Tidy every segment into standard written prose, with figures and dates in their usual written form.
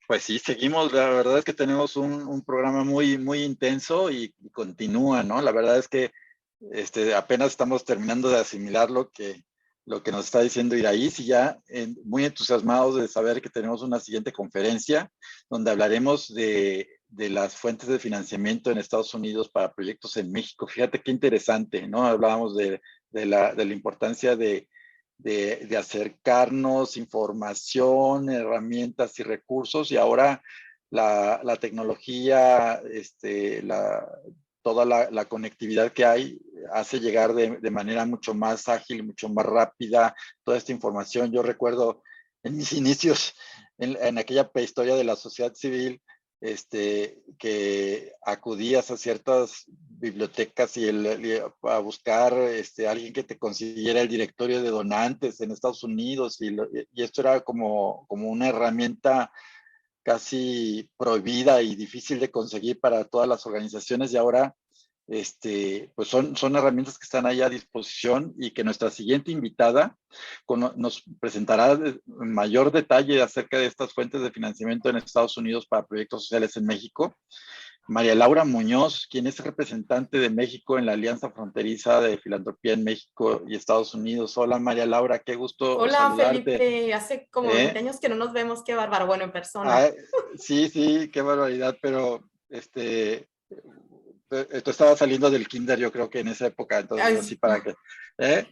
Pues sí, seguimos. La verdad es que tenemos un programa muy intenso y continúa, ¿no? La verdad es que apenas estamos terminando de asimilar lo que nos está diciendo Iraíz y ya muy entusiasmados de saber que tenemos una siguiente conferencia donde hablaremos de las fuentes de financiamiento en Estados Unidos para proyectos en México. Fíjate qué interesante, ¿no? Hablábamos de la importancia de acercarnos información, herramientas y recursos, y ahora la tecnología, toda la conectividad que hay hace llegar de manera mucho más ágil, mucho más rápida toda esta información. Yo recuerdo en mis inicios, en aquella prehistoria de la sociedad civil, que acudías a ciertas bibliotecas a buscar alguien que te consiguiera el directorio de donantes en Estados Unidos, y esto era como una herramienta casi prohibida y difícil de conseguir para todas las organizaciones, y ahora pues son herramientas que están ahí a disposición, y que nuestra siguiente invitada nos presentará en mayor detalle acerca de estas fuentes de financiamiento en Estados Unidos para proyectos sociales en México. María Laura Muñoz, quien es representante de México en la Alianza Fronteriza de Filantropía en México y Estados Unidos. Hola María Laura, qué gusto Hola saludarte. Felipe, hace como 20 años que no nos vemos, qué bárbaro, bueno, en persona. Ah, sí, qué barbaridad, pero tú estabas saliendo del kinder, yo creo que en esa época, entonces Ay, así para que, ¿eh?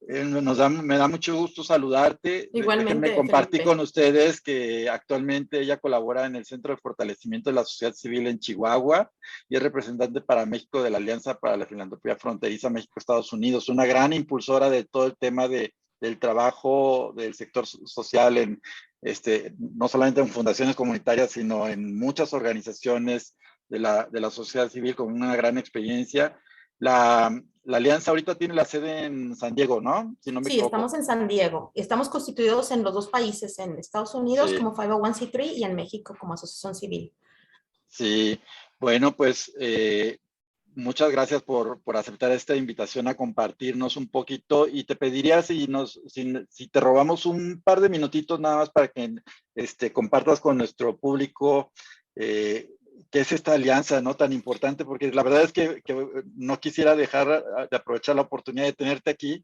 Me da mucho gusto saludarte. Déjenme igualmente, compartir Felipe. con ustedes que actualmente ella colabora en el Centro de Fortalecimiento de la Sociedad Civil en Chihuahua y es representante para México de la Alianza para la Filantropía Fronteriza México-Estados Unidos, una gran impulsora de todo el tema del trabajo del sector social no solamente en fundaciones comunitarias, sino en muchas organizaciones de la sociedad civil con una gran experiencia. La alianza ahorita tiene la sede en San Diego, ¿no? Si no me Sí, estamos equivoco. en San Diego. Estamos constituidos en los dos países, en Estados Unidos Sí, como 501(c)(3) y en México como asociación civil. sí. Bueno, pues muchas gracias por aceptar esta invitación a compartirnos un poquito, y te pediría si te robamos un par de minutitos nada más para que compartas con nuestro público qué es esta alianza, ¿no? Tan importante, porque la verdad es que no quisiera dejar de aprovechar la oportunidad de tenerte aquí,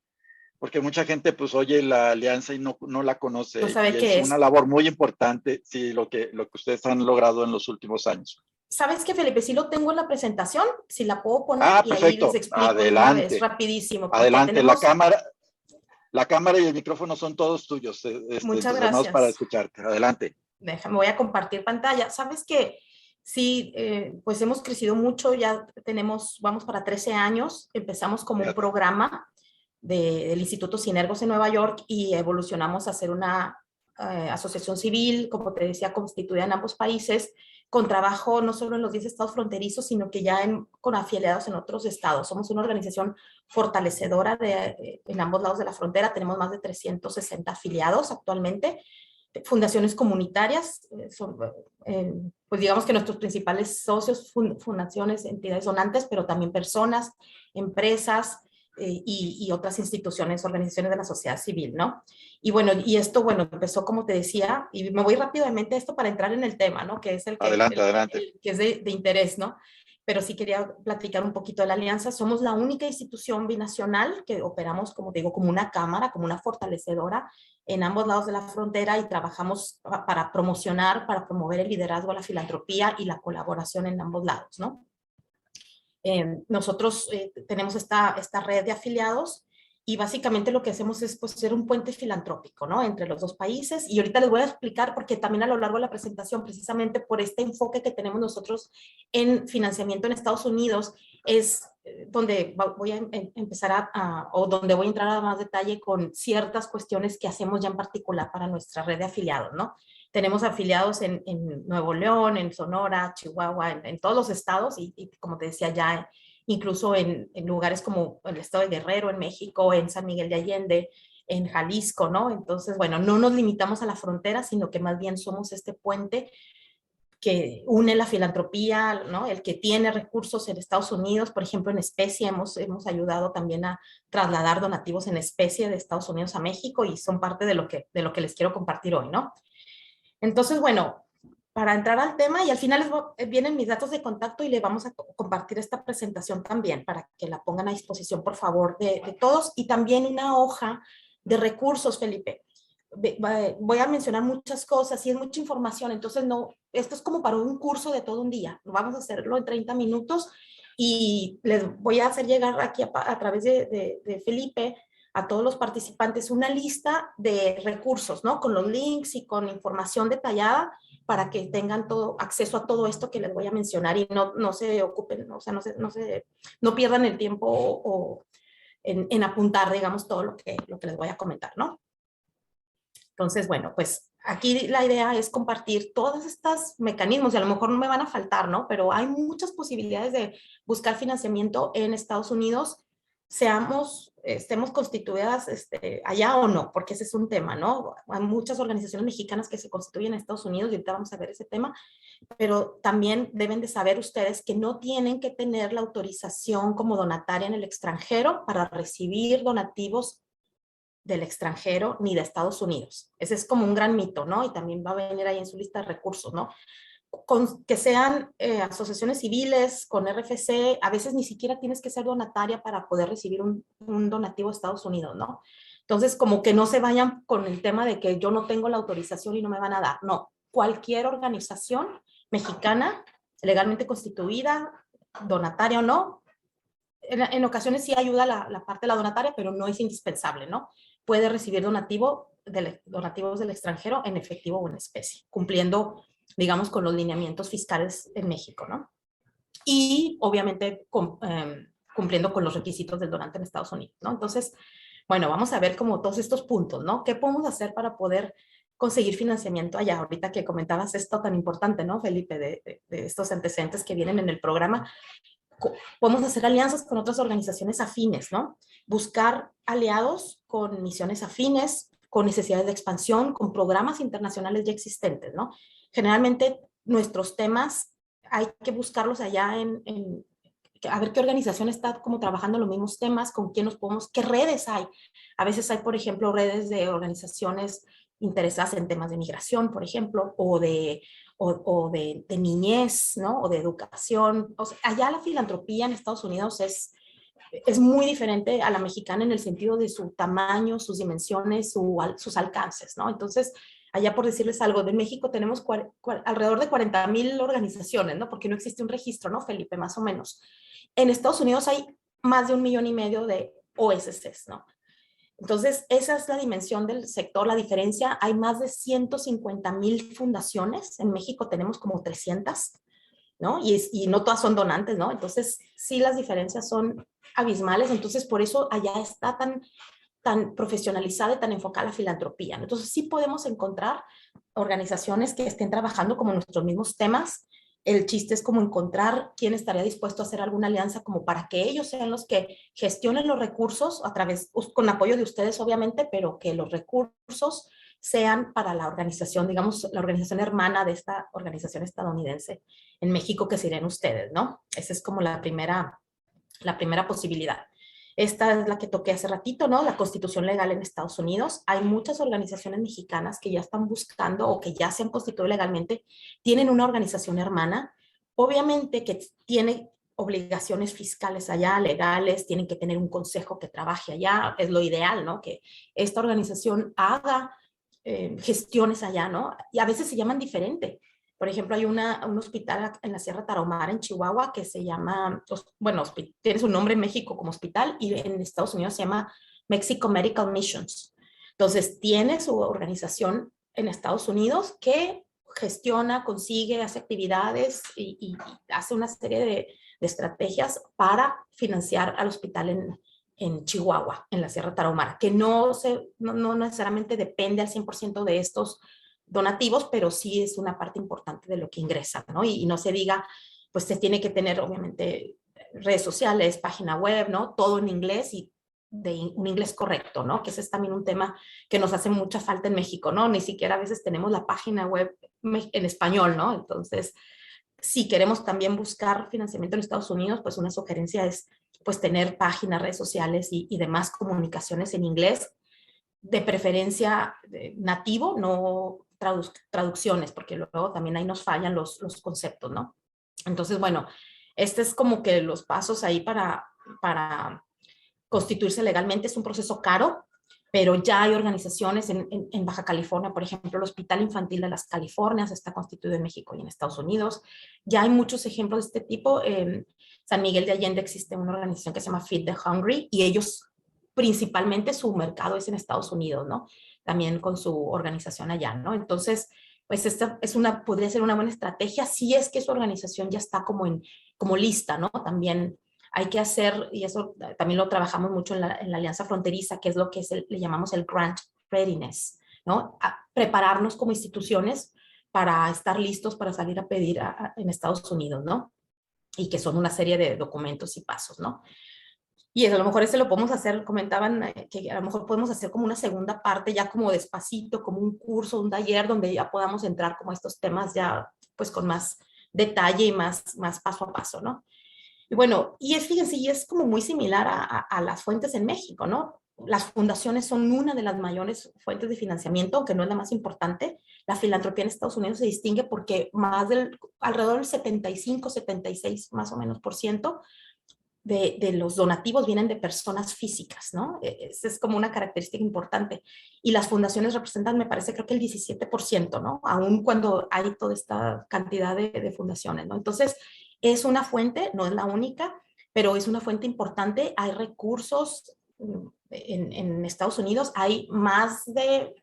porque mucha gente pues oye la alianza y no la ¿No conoce, y sabe es qué una es? labor muy importante, sí, lo que ustedes han logrado en los últimos años. ¿Sabes qué, Felipe? Sí lo tengo en la presentación, si la puedo poner Ah, y ahí les perfecto. explico de una vez, Adelante. rapidísimo, porque Adelante. La tenemos, cámara, la cámara y el micrófono son todos tuyos. muchas Entusiasmados para gracias. escucharte. Adelante. Déjame, voy a compartir pantalla. ¿Sabes qué? Sí, pues hemos crecido mucho, ya vamos para 13 años, empezamos como un Fíjate. programa del Instituto Sinergos en Nueva York y evolucionamos a ser una asociación civil, como te decía, constituida en ambos países, con trabajo no solo en los 10 estados fronterizos, sino que ya con afiliados en otros estados. Somos una organización fortalecedora en ambos lados de la frontera, tenemos más de 360 afiliados actualmente, fundaciones comunitarias, pues digamos que nuestros principales socios, fundaciones, entidades donantes, pero también personas, empresas y otras instituciones, organizaciones de la sociedad civil, ¿no? Y bueno, y esto, bueno, empezó como te decía, y me voy rápidamente a esto para entrar en el tema, ¿no? Que es Adelante, adelante. el que es de interés, ¿no? Pero sí quería platicar un poquito de la alianza. Somos la única institución binacional que operamos, como te digo, como una cámara, como una fortalecedora en ambos lados de la frontera, y trabajamos para promocionar, para promover el liderazgo, la filantropía y la colaboración en ambos lados, ¿no? Nosotros tenemos esta red de afiliados y básicamente lo que hacemos es pues, ser un puente filantrópico, ¿no? Entre los dos países, y ahorita les voy a explicar porque también a lo largo de la presentación, precisamente por este enfoque que tenemos nosotros en financiamiento en Estados Unidos, es donde voy a empezar o donde voy a entrar a más detalle con ciertas cuestiones que hacemos ya en particular para nuestra red de afiliados, ¿no? Tenemos afiliados en Nuevo León, en Sonora, Chihuahua, en todos los estados y como te decía ya, incluso en lugares como el estado de Guerrero, en México, en San Miguel de Allende, en Jalisco, ¿no? Entonces, bueno, no nos limitamos a la frontera, sino que más bien somos este puente que une la filantropía, ¿no? El que tiene recursos en Estados Unidos, por ejemplo, en especie, hemos ayudado también a trasladar donativos en especie de Estados Unidos a México y son parte de lo que les quiero compartir hoy, ¿no? Entonces, bueno, para entrar al tema, y al final vienen mis datos de contacto y le vamos a compartir esta presentación también para que la pongan a disposición, por favor, de todos, y también una hoja de recursos, Felipe. Voy a mencionar muchas cosas y es mucha información, entonces no, esto es como para un curso de todo un día. Vamos a hacerlo en 30 minutos y les voy a hacer llegar aquí a través de Felipe a todos los participantes una lista de recursos, ¿no? Con los links y con información detallada para que tengan todo, acceso a todo esto que les voy a mencionar y no se ocupen, o sea, no pierdan el tiempo en apuntar, digamos, todo lo que les voy a comentar, ¿no? Entonces, bueno, pues aquí la idea es compartir todos estos mecanismos y a lo mejor no me van a faltar, ¿no? Pero hay muchas posibilidades de buscar financiamiento en Estados Unidos, estemos constituidas allá o no, porque ese es un tema, ¿no? Hay muchas organizaciones mexicanas que se constituyen en Estados Unidos y ahorita vamos a ver ese tema, pero también deben de saber ustedes que no tienen que tener la autorización como donataria en el extranjero para recibir donativos del extranjero ni de Estados Unidos. Ese es como un gran mito, ¿no? Y también va a venir ahí en su lista de recursos, ¿no? Que sean asociaciones civiles con RFC, a veces ni siquiera tienes que ser donataria para poder recibir un donativo de Estados Unidos, ¿no? Entonces, como que no se vayan con el tema de que yo no tengo la autorización y no me van a dar. No, cualquier organización mexicana legalmente constituida, donataria o no, en ocasiones sí ayuda la parte de la donataria, pero no es indispensable, ¿no? Puede recibir donativos del extranjero en efectivo o en especie, cumpliendo, digamos, con los lineamientos fiscales en México, ¿no? Y obviamente cumpliendo con los requisitos del donante en Estados Unidos, ¿no? Entonces, bueno, vamos a ver como todos estos puntos, ¿no? ¿Qué podemos hacer para poder conseguir financiamiento allá? Ahorita que comentabas esto tan importante, ¿no, Felipe? De estos antecedentes que vienen en el programa. Podemos hacer alianzas con otras organizaciones afines, ¿no? Buscar aliados con misiones afines, con necesidades de expansión, con programas internacionales ya existentes, ¿no? Generalmente nuestros temas hay que buscarlos allá a ver qué organización está como trabajando los mismos temas, con quién nos podemos, qué redes hay. A veces hay, por ejemplo, redes de organizaciones interesadas en temas de migración, por ejemplo, o de niñez, ¿no? O de educación. O sea, allá la filantropía en Estados Unidos es muy diferente a la mexicana en el sentido de su tamaño, sus dimensiones, sus alcances, ¿no? Entonces, allá por decirles algo, de México tenemos alrededor de 40,000 organizaciones, ¿no? Porque no existe un registro, ¿no, Felipe? Más o menos. En Estados Unidos hay más de 1,5 millones de OSCs, ¿no? Entonces, esa es la dimensión del sector, la diferencia. Hay más de 150,000 fundaciones. En México tenemos como 300, ¿no? Y no todas son donantes, ¿no? Entonces, sí, las diferencias son abismales. Entonces, por eso allá está tan profesionalizada y tan enfocada la filantropía, ¿no? Entonces, sí podemos encontrar organizaciones que estén trabajando como nuestros mismos temas. El chiste es como encontrar quién estaría dispuesto a hacer alguna alianza como para que ellos sean los que gestionen los recursos con apoyo de ustedes, obviamente, pero que los recursos sean para la organización, digamos, la organización hermana de esta organización estadounidense en México, que serían ustedes, ¿no? Esa es como la primera posibilidad. Esta es la que toqué hace ratito, ¿no? La Constitución Legal en Estados Unidos. Hay muchas organizaciones mexicanas que ya están buscando o que ya se han constituido legalmente, tienen una organización hermana. Obviamente que tiene obligaciones fiscales allá, legales, tienen que tener un consejo que trabaje allá, es lo ideal, ¿no? Que esta organización haga gestiones allá, ¿no? Y a veces se llaman diferente. Por ejemplo, hay un hospital en la Sierra Tarahumara, en Chihuahua, que se llama, bueno, tiene su nombre en México como hospital y en Estados Unidos se llama Mexico Medical Missions. Entonces, tiene su organización en Estados Unidos que gestiona, consigue, hace actividades y hace una serie de estrategias para financiar al hospital en Chihuahua, en la Sierra Tarahumara, que no necesariamente depende al 100% de estos donativos, pero sí es una parte importante de lo que ingresa, ¿no? Y no se diga, pues se tiene que tener obviamente redes sociales, página web, ¿no? Todo en inglés y de un inglés correcto, ¿no? Que ese es también un tema que nos hace mucha falta en México, ¿no? Ni siquiera a veces tenemos la página web en español, ¿no? Entonces, si queremos también buscar financiamiento en Estados Unidos, pues una sugerencia es pues tener páginas, redes sociales y demás comunicaciones en inglés, de preferencia nativo, no traducciones, porque luego también ahí nos fallan los conceptos, ¿no? Entonces, bueno, este es como que los pasos ahí para constituirse legalmente. Es un proceso caro, pero ya hay organizaciones en Baja California, por ejemplo, el Hospital Infantil de las Californias está constituido en México y en Estados Unidos. Ya hay muchos ejemplos de este tipo. En San Miguel de Allende existe una organización que se llama Feed the Hungry y ellos principalmente su mercado es en Estados Unidos, ¿no? También con su organización allá, ¿no? Entonces, pues esta podría ser una buena estrategia si es que su organización ya está como lista, ¿no? También hay que hacer, y eso también lo trabajamos mucho en la Alianza Fronteriza, que es lo que le llamamos el grant readiness, ¿no? Prepararnos como instituciones para estar listos para salir a pedir en Estados Unidos, ¿no? Y que son una serie de documentos y pasos, ¿no? Y eso, a lo mejor ese lo podemos hacer, comentaban que a lo mejor podemos hacer como una segunda parte, ya como despacito, como un curso, un taller, donde ya podamos entrar como a estos temas ya pues con más detalle y más paso a paso, ¿no? Y bueno, fíjense, y es como muy similar a las fuentes en México, ¿no? Las fundaciones son una de las mayores fuentes de financiamiento, aunque no es la más importante. La filantropía en Estados Unidos se distingue porque alrededor del 75, 76 más o menos por ciento de los donativos vienen de personas físicas, ¿no? Esa es como una característica importante. Y las fundaciones representan, me parece, creo que el 17%, ¿no? Aún cuando hay toda esta cantidad de fundaciones, ¿no? Entonces, es una fuente, no es la única, pero es una fuente importante. Hay recursos en Estados Unidos, hay más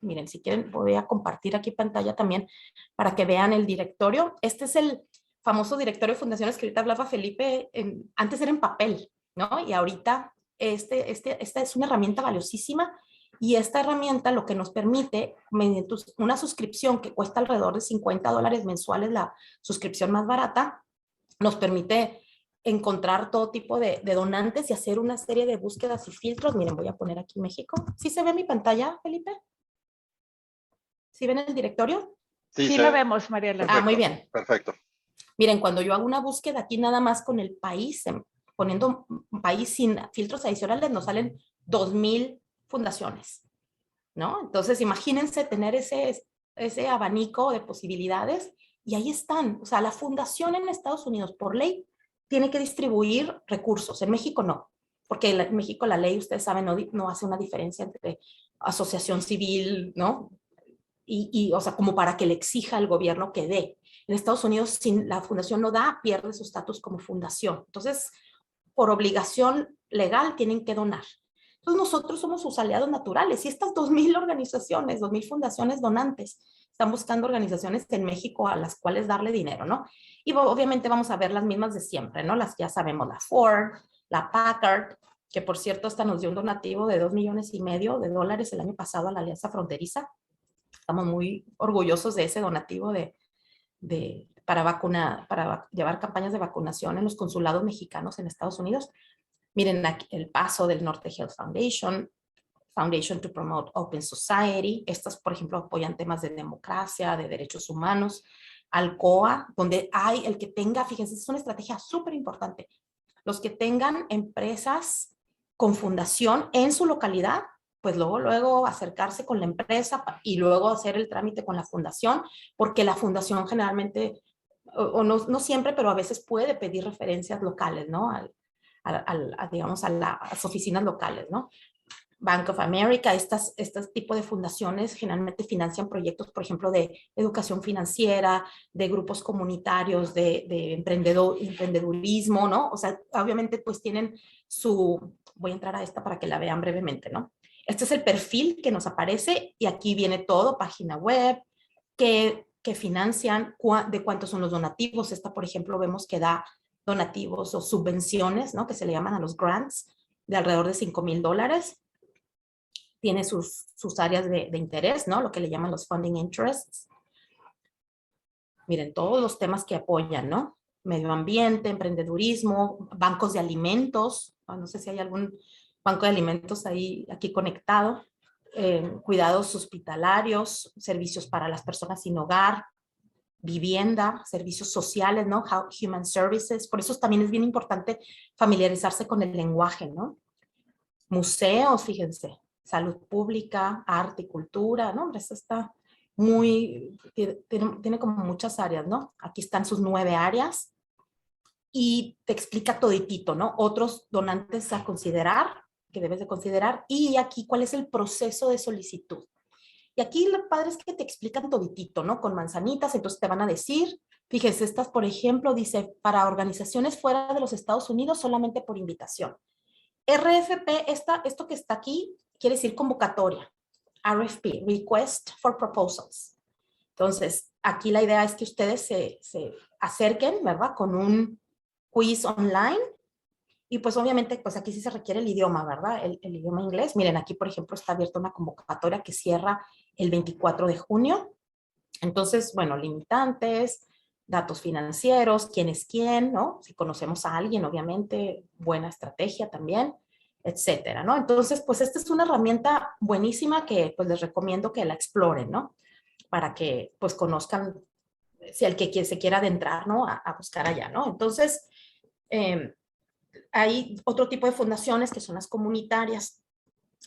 miren, si quieren, voy a compartir aquí pantalla también para que vean el directorio. Este es el famoso directorio de fundaciones que ahorita hablaba Felipe, antes era en papel, ¿no? Y ahorita esta es una herramienta valiosísima y esta herramienta lo que nos permite, mediante una suscripción que cuesta alrededor de $50 mensuales, la suscripción más barata, nos permite encontrar todo tipo de donantes y hacer una serie de búsquedas y filtros. Miren, voy a poner aquí México. ¿Sí se ve mi pantalla, Felipe? ¿Sí ven el directorio? Sí lo vemos, Mariela. Ah, muy bien. Perfecto. Miren, cuando yo hago una búsqueda aquí nada más con el país, poniendo país sin filtros adicionales, nos salen 2,000 fundaciones, ¿no? Entonces, imagínense tener ese abanico de posibilidades y ahí están. O sea, la fundación en Estados Unidos, por ley, tiene que distribuir recursos. En México no, porque en México la ley, ustedes saben, no hace una diferencia entre asociación civil, ¿no? O sea, como para que le exija al gobierno que dé. En Estados Unidos, si la fundación no da, pierde su estatus como fundación. Entonces, por obligación legal, tienen que donar. Entonces, nosotros somos sus aliados naturales y estas 2,000 organizaciones, 2,000 fundaciones donantes, están buscando organizaciones en México a las cuales darle dinero, ¿no? Y obviamente vamos a ver las mismas de siempre, ¿no? Las ya sabemos, la Ford, la Packard, que por cierto hasta nos dio un donativo de $2,5 millones el año pasado a la Alianza Fronteriza. Estamos muy orgullosos de ese donativo para llevar campañas de vacunación en los consulados mexicanos en Estados Unidos. Miren aquí el paso del Norte Health Foundation, Foundation to Promote Open Society. Estas, por ejemplo, apoyan temas de democracia, de derechos humanos. Alcoa, donde hay el que tenga, fíjense, es una estrategia súper importante. Los que tengan empresas con fundación en su localidad, pues luego acercarse con la empresa y luego hacer el trámite con la fundación, porque la fundación generalmente, o no siempre, pero a veces puede pedir referencias locales, ¿no? Digamos, a las oficinas locales, ¿no? Bank of America, este tipo de fundaciones generalmente financian proyectos, por ejemplo, de educación financiera, de grupos comunitarios, de emprendedurismo, ¿no? O sea, obviamente pues tienen voy a entrar a esta para que la vean brevemente, ¿no? Este es el perfil que nos aparece y aquí viene todo, página web, que financian, de cuántos son los donativos. Esta, por ejemplo, vemos que da donativos o subvenciones, ¿no? Que se le llaman a los grants, de alrededor de $5,000. Tiene sus áreas de interés, ¿no? Lo que le llaman los funding interests. Miren, todos los temas que apoyan, ¿no? Medio ambiente, emprendedurismo, bancos de alimentos. No sé si hay algún banco de alimentos aquí conectado. Cuidados hospitalarios, servicios para las personas sin hogar, vivienda, servicios sociales, ¿no? Human Services. Por eso también es bien importante familiarizarse con el lenguaje, ¿no? Museos, fíjense. Salud pública, arte y cultura, ¿no? Eso está tiene como muchas áreas, ¿no? Aquí están sus 9 áreas y te explica toditito, ¿no? Otros donantes a considerar, que debes de considerar, y aquí cuál es el proceso de solicitud. Y aquí lo padre es que te explican toditito, ¿no? Con manzanitas, entonces te van a decir, fíjense, estas, por ejemplo, dice, para organizaciones fuera de los Estados Unidos solamente por invitación. RFP, esto que está aquí, quiere decir convocatoria. RFP, Request for Proposals. Entonces, aquí la idea es que ustedes se acerquen, ¿verdad? Con un quiz online. Y pues obviamente, pues aquí sí se requiere el idioma, ¿verdad? El idioma inglés. Miren, aquí por ejemplo está abierta una convocatoria que cierra el 24 de junio. Entonces, bueno, limitantes, datos financieros, quién es quién, ¿no? Si conocemos a alguien, obviamente, buena estrategia también, etcétera, ¿no? Entonces, pues esta es una herramienta buenísima que pues les recomiendo que la exploren, ¿no? Para que pues conozcan, si el que se quiera adentrar, ¿no? A buscar allá, ¿no? Entonces, hay otro tipo de fundaciones que son las comunitarias.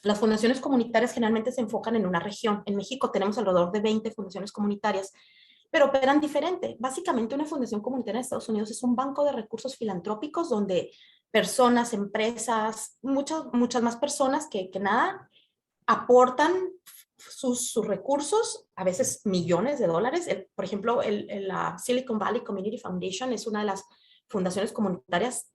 Las fundaciones comunitarias generalmente se enfocan en una región. En México tenemos alrededor de 20 fundaciones comunitarias, pero operan diferente. Básicamente una fundación comunitaria en Estados Unidos es un banco de recursos filantrópicos donde personas, empresas, muchas más personas que nada aportan sus recursos, a veces millones de dólares. Por ejemplo, la Silicon Valley Community Foundation es una de las fundaciones comunitarias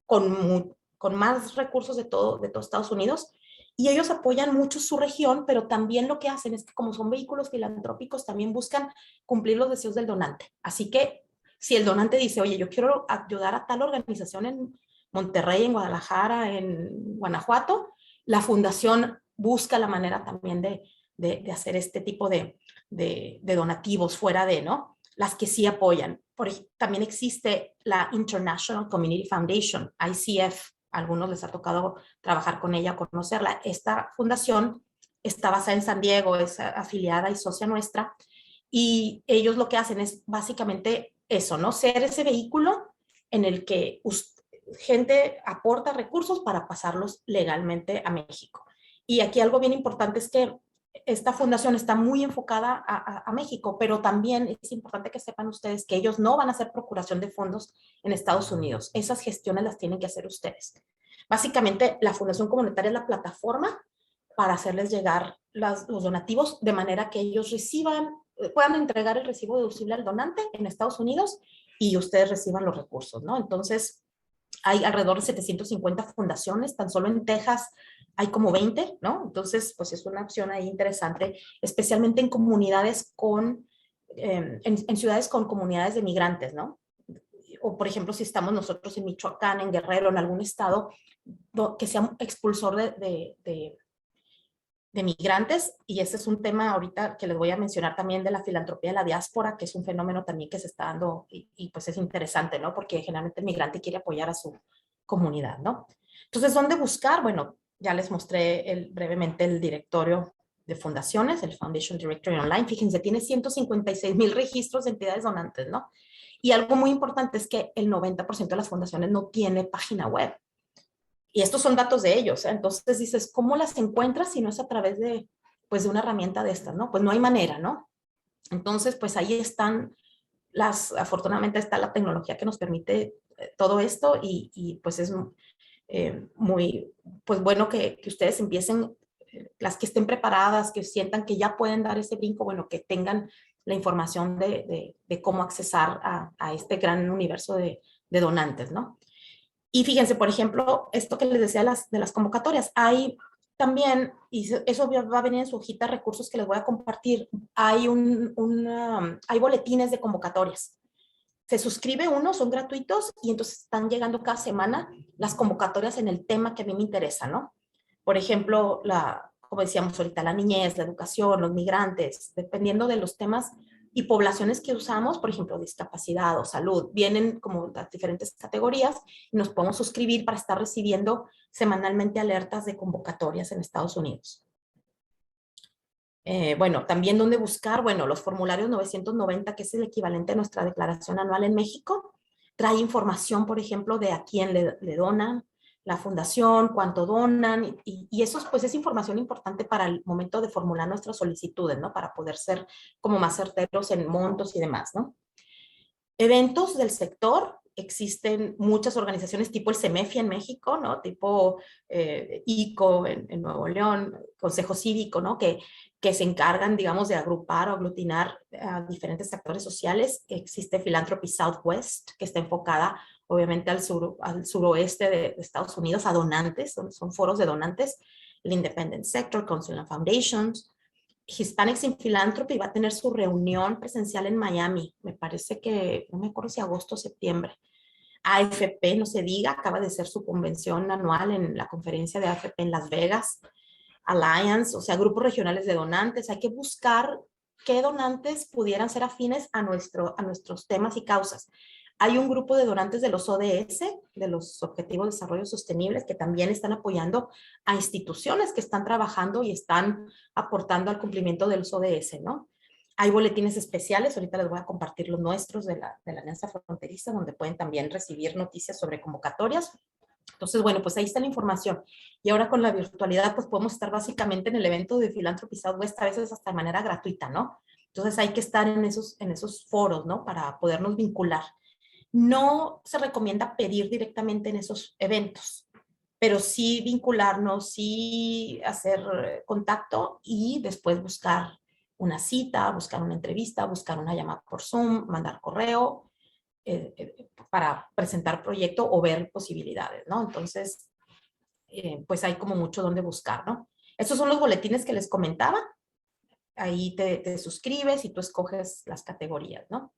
con más recursos de todo Estados Unidos, y ellos apoyan mucho su región, pero también lo que hacen es que como son vehículos filantrópicos, también buscan cumplir los deseos del donante. Así que si el donante dice, oye, yo quiero ayudar a tal organización en Monterrey, en Guadalajara, en Guanajuato, la fundación busca la manera también de hacer este tipo de donativos fuera de, ¿no? Las que sí apoyan. También existe la International Community Foundation, ICF. A algunos les ha tocado trabajar con ella, conocerla. Esta fundación está basada en San Diego, es afiliada y socia nuestra, y ellos lo que hacen es básicamente eso, ¿no? Ser ese vehículo en el que gente aporta recursos para pasarlos legalmente a México. Y aquí algo bien importante es que esta fundación está muy enfocada a México, pero también es importante que sepan ustedes que ellos no van a hacer procuración de fondos en Estados Unidos. Esas gestiones las tienen que hacer ustedes. Básicamente, la Fundación Comunitaria es la plataforma para hacerles llegar los donativos de manera que ellos puedan entregar el recibo deducible al donante en Estados Unidos y ustedes reciban los recursos, ¿no? Entonces, hay alrededor de 750 fundaciones, tan solo en Texas hay como 20, ¿no? Entonces, pues es una opción ahí interesante, especialmente en comunidades en ciudades con comunidades de migrantes, ¿no? O por ejemplo, si estamos nosotros en Michoacán, en Guerrero, en algún estado que sea un expulsor de migrantes, y ese es un tema ahorita que les voy a mencionar también de la filantropía de la diáspora, que es un fenómeno también que se está dando y pues es interesante, ¿no? Porque generalmente el migrante quiere apoyar a su comunidad, ¿no? Entonces, ¿dónde buscar? Bueno, ya les mostré brevemente el directorio de fundaciones, el Foundation Directory Online. Fíjense, tiene 156,000 registros de entidades donantes, ¿no? Y algo muy importante es que el 90% de las fundaciones no tiene página web. Y estos son datos de ellos, ¿eh? Entonces dices, ¿cómo las encuentras si no es a través de una herramienta de estas, ¿no? Pues no hay manera, ¿no? Entonces, pues ahí están afortunadamente está la tecnología que nos permite todo esto y pues es muy, pues bueno que ustedes empiecen, las que estén preparadas, que sientan que ya pueden dar ese brinco, bueno, que tengan la información de cómo accesar a este gran universo de donantes, ¿no? Y fíjense, por ejemplo, esto que les decía de las convocatorias, hay también, y eso va a venir en su hojita de recursos que les voy a compartir, hay boletines de convocatorias. Se suscribe uno, son gratuitos, y entonces están llegando cada semana las convocatorias en el tema que a mí me interesa, ¿no? Por ejemplo, como decíamos ahorita, la niñez, la educación, los migrantes, dependiendo de los temas y poblaciones que usamos, por ejemplo, discapacidad o salud, vienen como las diferentes categorías y nos podemos suscribir para estar recibiendo semanalmente alertas de convocatorias en Estados Unidos. Bueno, también dónde buscar, bueno, los formularios 990, que es el equivalente a nuestra declaración anual en México, trae información, por ejemplo, de a quién le donan, la fundación, cuánto donan, y eso pues es información importante para el momento de formular nuestras solicitudes, ¿no? Para poder ser como más certeros en montos y demás, ¿no? Eventos del sector, existen muchas organizaciones tipo el CEMEFI en México, ¿no? Tipo ICO en Nuevo León, Consejo Cívico, ¿no? Que se encargan, digamos, de agrupar o aglutinar a diferentes actores sociales. Existe Philanthropy Southwest, que está enfocada obviamente al suroeste de Estados Unidos, a donantes, son foros de donantes, el Independent Sector, Council on Foundations. Hispanics in Philanthropy va a tener su reunión presencial en Miami, me parece que, no me acuerdo si agosto o septiembre. AFP, no se diga, acaba de ser su convención anual en la conferencia de AFP en Las Vegas. Alliance, o sea, grupos regionales de donantes. Hay que buscar qué donantes pudieran ser afines a nuestros temas y causas. Hay un grupo de donantes de los ODS, de los Objetivos de Desarrollo Sostenibles, que también están apoyando a instituciones que están trabajando y están aportando al cumplimiento de los ODS, ¿no? Hay boletines especiales, ahorita les voy a compartir los nuestros de la Alianza Fronteriza, donde pueden también recibir noticias sobre convocatorias. Entonces, bueno, pues ahí está la información. Y ahora con la virtualidad, pues podemos estar básicamente en el evento de Philanthropy Southwest, a veces hasta de manera gratuita, ¿no? Entonces hay que estar en esos foros, ¿no? Para podernos vincular. No se recomienda pedir directamente en esos eventos, pero sí vincularnos, sí hacer contacto y después buscar una cita, buscar una entrevista, buscar una llamada por Zoom, mandar correo para presentar proyecto o ver posibilidades, ¿no? Entonces, pues hay como mucho donde buscar, ¿no? Estos son los boletines que les comentaba. Ahí te suscribes y tú escoges las categorías, ¿no?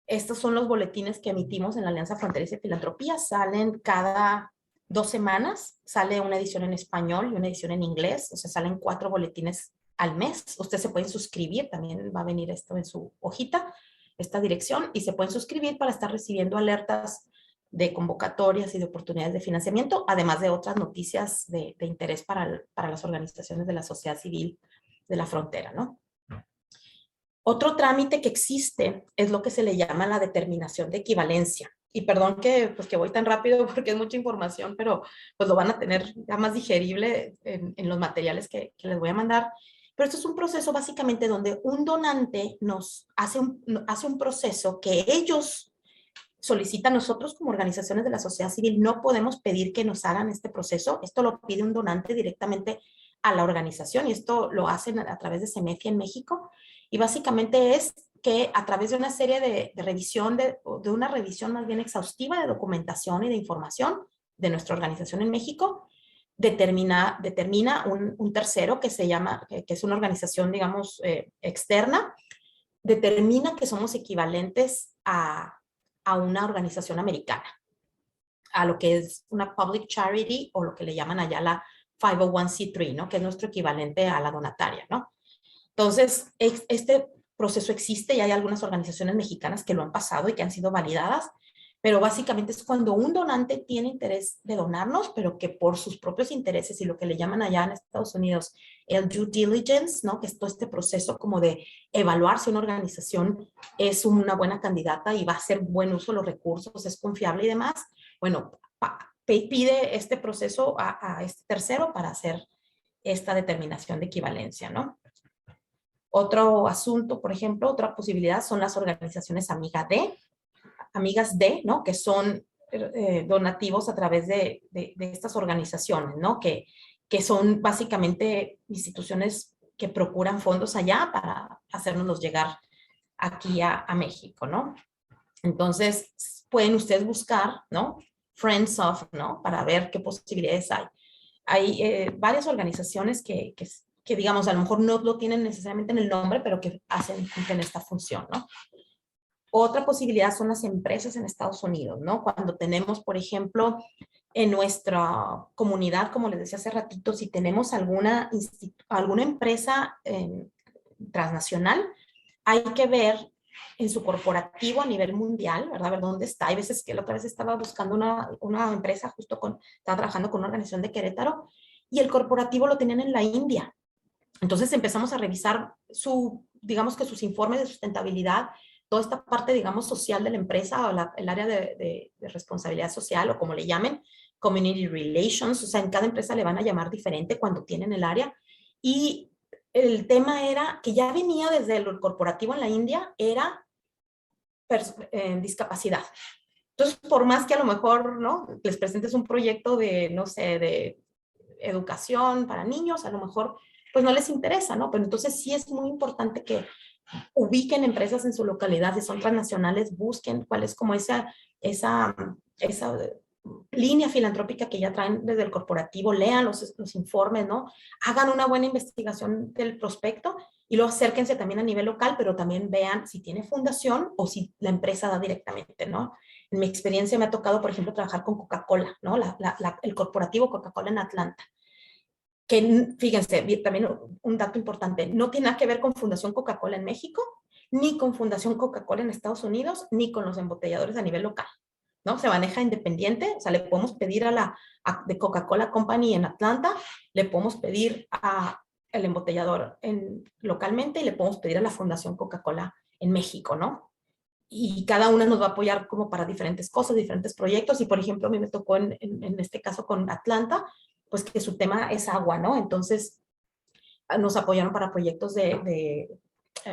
Estos son los boletines que emitimos en la Alianza Fronteriza de Filantropía. Salen cada 2 semanas. Sale una edición en español y una edición en inglés. O sea, salen 4 boletines al mes. Ustedes se pueden suscribir. También va a venir esto en su hojita, esta dirección. Y se pueden suscribir para estar recibiendo alertas de convocatorias y de oportunidades de financiamiento, además de otras noticias de interés para las organizaciones de la sociedad civil de la frontera, ¿no? Otro trámite que existe es lo que se le llama la determinación de equivalencia. Y perdón que voy tan rápido porque es mucha información, pero pues lo van a tener ya más digerible en los materiales que les voy a mandar. Pero esto es un proceso básicamente donde un donante nos hace un proceso que ellos solicitan. Nosotros como organizaciones de la sociedad civil no podemos pedir que nos hagan este proceso. Esto lo pide un donante directamente a la organización y esto lo hacen a través de CEMEFI en México. Y básicamente es que a través de una serie de revisión, de una revisión más bien exhaustiva de documentación y de información de nuestra organización en México, determina un tercero que se llama, que es una organización, digamos, externa, determina que somos equivalentes a una organización americana, a lo que es una public charity o lo que le llaman allá la 501c3, ¿no? Que es nuestro equivalente a la donataria, ¿no? Entonces, este proceso existe y hay algunas organizaciones mexicanas que lo han pasado y que han sido validadas, pero básicamente es cuando un donante tiene interés de donarnos, pero que por sus propios intereses y lo que le llaman allá en Estados Unidos el due diligence, ¿no? Que es todo este proceso como de evaluar si una organización es una buena candidata y va a hacer buen uso de los recursos, es confiable y demás. Bueno, pide este proceso a este tercero para hacer esta determinación de equivalencia, ¿no? Otro asunto, por ejemplo, otra posibilidad son las organizaciones amigas de, ¿no? Que son donativos a través de estas organizaciones, ¿no? Que son básicamente instituciones que procuran fondos allá para hacérnoslos llegar aquí a México, ¿no? Entonces, pueden ustedes buscar, ¿no? Friends of, ¿no? Para ver qué posibilidades hay. Hay varias organizaciones que digamos, a lo mejor no lo tienen necesariamente en el nombre, pero que cumplen esta función, ¿no? Otra posibilidad son las empresas en Estados Unidos, ¿no? Cuando tenemos, por ejemplo, en nuestra comunidad, como les decía hace ratito, si tenemos alguna empresa transnacional, hay que ver en su corporativo a nivel mundial, ¿verdad? A ver dónde está. Hay veces que la otra vez estaba buscando una empresa, estaba trabajando con una organización de Querétaro, y el corporativo lo tenían en la India. Entonces empezamos a revisar digamos que sus informes de sustentabilidad, toda esta parte, digamos, social de la empresa o el área de responsabilidad social o como le llamen, community relations, o sea, en cada empresa le van a llamar diferente cuando tienen el área. Y el tema era que ya venía desde el corporativo en la India, era discapacidad. Entonces, por más que a lo mejor, ¿no?, les presentes un proyecto de, no sé, de educación para niños, a lo mejor, pues no les interesa, ¿no? Pero entonces sí es muy importante que ubiquen empresas en su localidad, si son transnacionales, busquen cuál es como esa línea filantrópica que ya traen desde el corporativo, lean los informes, ¿no? Hagan una buena investigación del prospecto y luego acérquense también a nivel local, pero también vean si tiene fundación o si la empresa da directamente, ¿no? En mi experiencia me ha tocado, por ejemplo, trabajar con Coca-Cola, ¿no? El corporativo Coca-Cola en Atlanta. Que fíjense, también un dato importante, no tiene nada que ver con Fundación Coca-Cola en México, ni con Fundación Coca-Cola en Estados Unidos, ni con los embotelladores a nivel local, ¿no? Se maneja independiente, o sea, le podemos pedir de Coca-Cola Company en Atlanta, le podemos pedir al embotellador localmente y le podemos pedir a la Fundación Coca-Cola en México, ¿no? Y cada una nos va a apoyar como para diferentes cosas, diferentes proyectos, y por ejemplo, a mí me tocó en este caso con Atlanta, pues que su tema es agua, ¿no? Entonces, nos apoyaron para proyectos de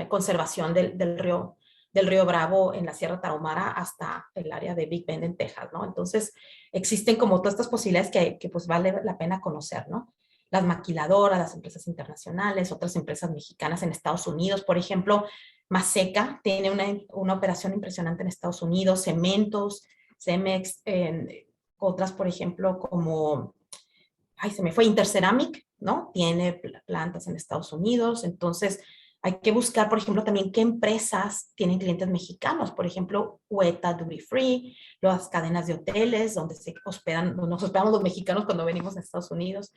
conservación del río Bravo en la Sierra Tarahumara hasta el área de Big Bend en Texas, ¿no? Entonces, existen como todas estas posibilidades que pues vale la pena conocer, ¿no? Las maquiladoras, las empresas internacionales, otras empresas mexicanas en Estados Unidos, por ejemplo, Maseca tiene una operación impresionante en Estados Unidos, Cementos, Cemex, otras, por ejemplo, como se me fue, Interceramic, ¿no? Tiene plantas en Estados Unidos. Entonces, hay que buscar, por ejemplo, también qué empresas tienen clientes mexicanos. Por ejemplo, Hueta, Duty Free, las cadenas de hoteles donde nos hospedamos los mexicanos cuando venimos a Estados Unidos.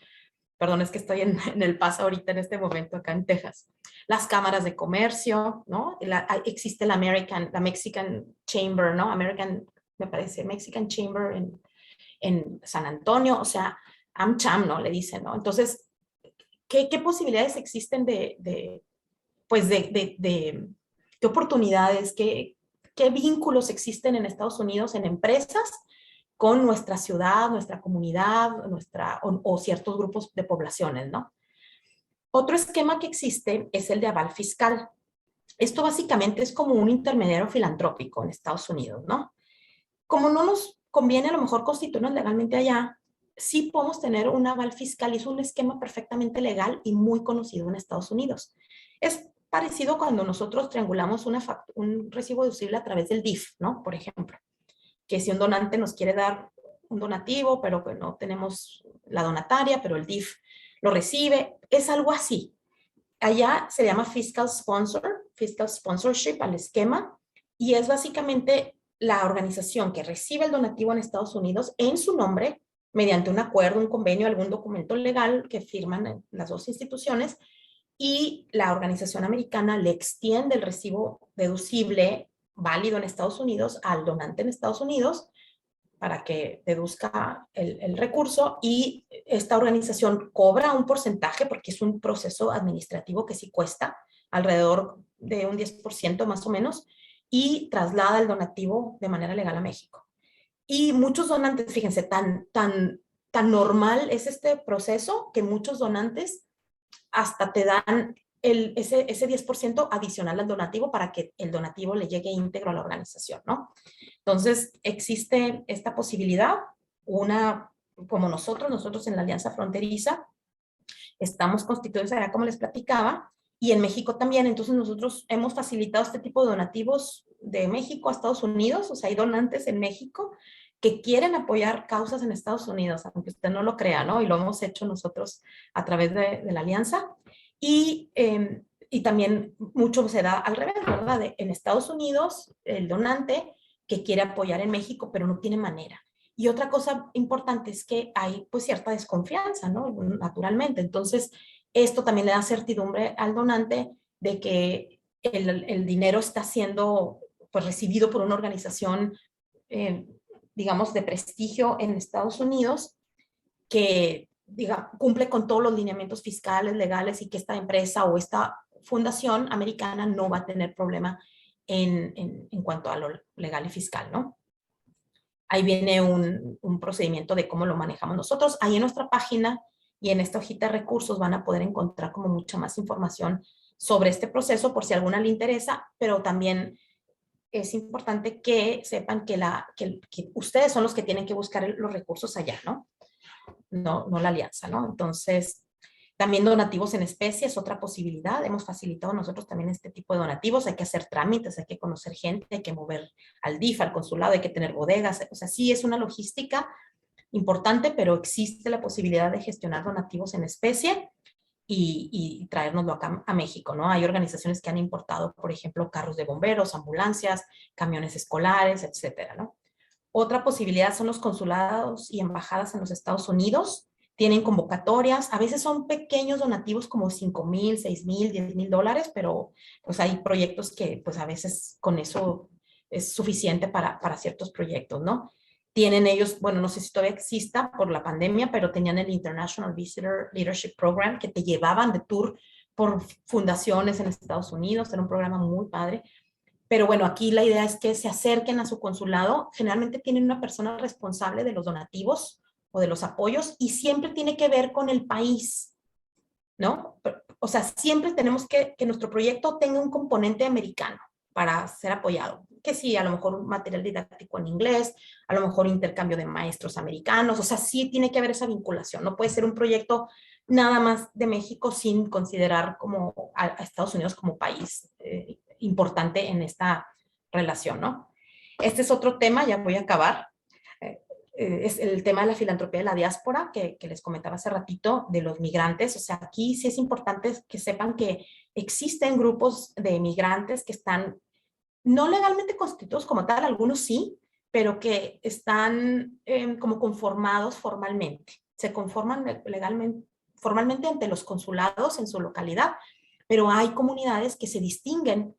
Perdón, es que estoy en El Paso ahorita en este momento acá en Texas. Las cámaras de comercio, ¿no? Existe la Mexican Chamber, ¿no? Me parece, Mexican Chamber en San Antonio, o sea, AmCham, ¿no? Le dicen, ¿no? Entonces, ¿qué posibilidades existen de oportunidades, qué vínculos existen en Estados Unidos en empresas con nuestra ciudad, nuestra comunidad, o ciertos grupos de poblaciones, ¿no? Otro esquema que existe es el de aval fiscal. Esto básicamente es como un intermediario filantrópico en Estados Unidos, ¿no? Como no nos conviene a lo mejor constituirnos legalmente allá, sí podemos tener un aval fiscal y es un esquema perfectamente legal y muy conocido en Estados Unidos. Es parecido cuando nosotros triangulamos un recibo deducible a través del DIF, ¿no? Por ejemplo, que si un donante nos quiere dar un donativo, pero que no tenemos la donataria, pero el DIF lo recibe, es algo así. Allá se llama fiscal sponsorship al esquema, y es básicamente la organización que recibe el donativo en Estados Unidos en su nombre, mediante un acuerdo, un convenio, algún documento legal que firman las dos instituciones, y la organización americana le extiende el recibo deducible válido en Estados Unidos al donante en Estados Unidos para que deduzca el recurso, y esta organización cobra un porcentaje porque es un proceso administrativo que sí cuesta alrededor de un 10% más o menos, y traslada el donativo de manera legal a México. Y muchos donantes, fíjense, tan normal es este proceso que muchos donantes hasta te dan ese 10% adicional al donativo para que el donativo le llegue íntegro a la organización, ¿no? Entonces, existe esta posibilidad, como nosotros en la Alianza Fronteriza, estamos constituidos allá, como les platicaba, y en México también. Entonces, nosotros hemos facilitado este tipo de donativos de México a Estados Unidos, o sea, hay donantes en México que quieren apoyar causas en Estados Unidos, aunque usted no lo crea, ¿no? Y lo hemos hecho nosotros a través de la Alianza. Y también mucho se da al revés, ¿verdad? En Estados Unidos, el donante que quiere apoyar en México, pero no tiene manera. Y otra cosa importante es que hay pues cierta desconfianza, ¿no? Naturalmente. Entonces, esto también le da certidumbre al donante de que el dinero está siendo pues recibido por una organización, digamos, de prestigio en Estados Unidos, que cumple con todos los lineamientos fiscales, legales, y que esta empresa o esta fundación americana no va a tener problema en cuanto a lo legal y fiscal, ¿no? Ahí viene un procedimiento de cómo lo manejamos nosotros. Ahí en nuestra página y en esta hojita de recursos van a poder encontrar como mucha más información sobre este proceso por si alguna le interesa, pero también es importante que sepan que ustedes son los que tienen que buscar los recursos allá, ¿no? No la alianza, ¿no? Entonces, también donativos en especie es otra posibilidad. Hemos facilitado nosotros también este tipo de donativos. Hay que hacer trámites, hay que conocer gente, hay que mover al DIF, al consulado, hay que tener bodegas. O sea, sí es una logística importante, pero existe la posibilidad de gestionar donativos en especie y traérnoslo acá a México, ¿no? Hay organizaciones que han importado, por ejemplo, carros de bomberos, ambulancias, camiones escolares, etcétera, ¿no? Otra posibilidad son los consulados y embajadas en los Estados Unidos. Tienen convocatorias, a veces son pequeños donativos como $5,000, $6,000, $10,000, pero pues hay proyectos que pues a veces con eso es suficiente para ciertos proyectos, ¿no? Tienen ellos, bueno, no sé si todavía exista por la pandemia, pero tenían el International Visitor Leadership Program que te llevaban de tour por fundaciones en Estados Unidos. Era un programa muy padre. Pero bueno, aquí la idea es que se acerquen a su consulado. Generalmente tienen una persona responsable de los donativos o de los apoyos y siempre tiene que ver con el país, ¿no? O sea, siempre tenemos que nuestro proyecto tenga un componente americano para ser apoyado. Que sí, a lo mejor un material didáctico en inglés, a lo mejor intercambio de maestros americanos. O sea, sí tiene que haber esa vinculación. No puede ser un proyecto nada más de México sin considerar como a Estados Unidos como país importante en esta relación, ¿no? Este es otro tema, ya voy a acabar. Es el tema de la filantropía de la diáspora que les comentaba hace ratito de los migrantes. O sea, aquí sí es importante que sepan que existen grupos de migrantes que están no legalmente constituidos como tal, algunos sí, pero que están como conformados formalmente. Se conforman legalmente, formalmente ante los consulados en su localidad, pero hay comunidades que se distinguen.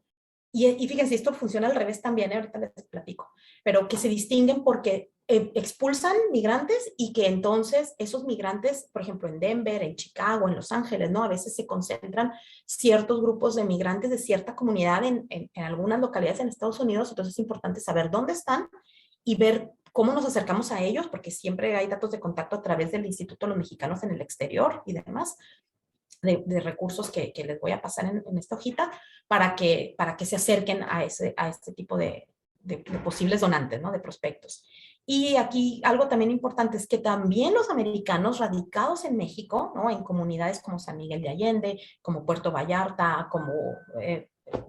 Y fíjense, esto funciona al revés también, ahorita les platico, pero que se distinguen porque expulsan migrantes y que entonces esos migrantes, por ejemplo, en Denver, en Chicago, en Los Ángeles, ¿no? A veces se concentran ciertos grupos de migrantes de cierta comunidad en algunas localidades en Estados Unidos, entonces es importante saber dónde están y ver cómo nos acercamos a ellos, porque siempre hay datos de contacto a través del Instituto de los Mexicanos en el Exterior y demás. De recursos que les voy a pasar en esta hojita para que se acerquen a este tipo de posibles donantes, ¿no? De prospectos. Y aquí algo también importante es que también los americanos radicados en México, ¿no? En comunidades como San Miguel de Allende, como Puerto Vallarta, como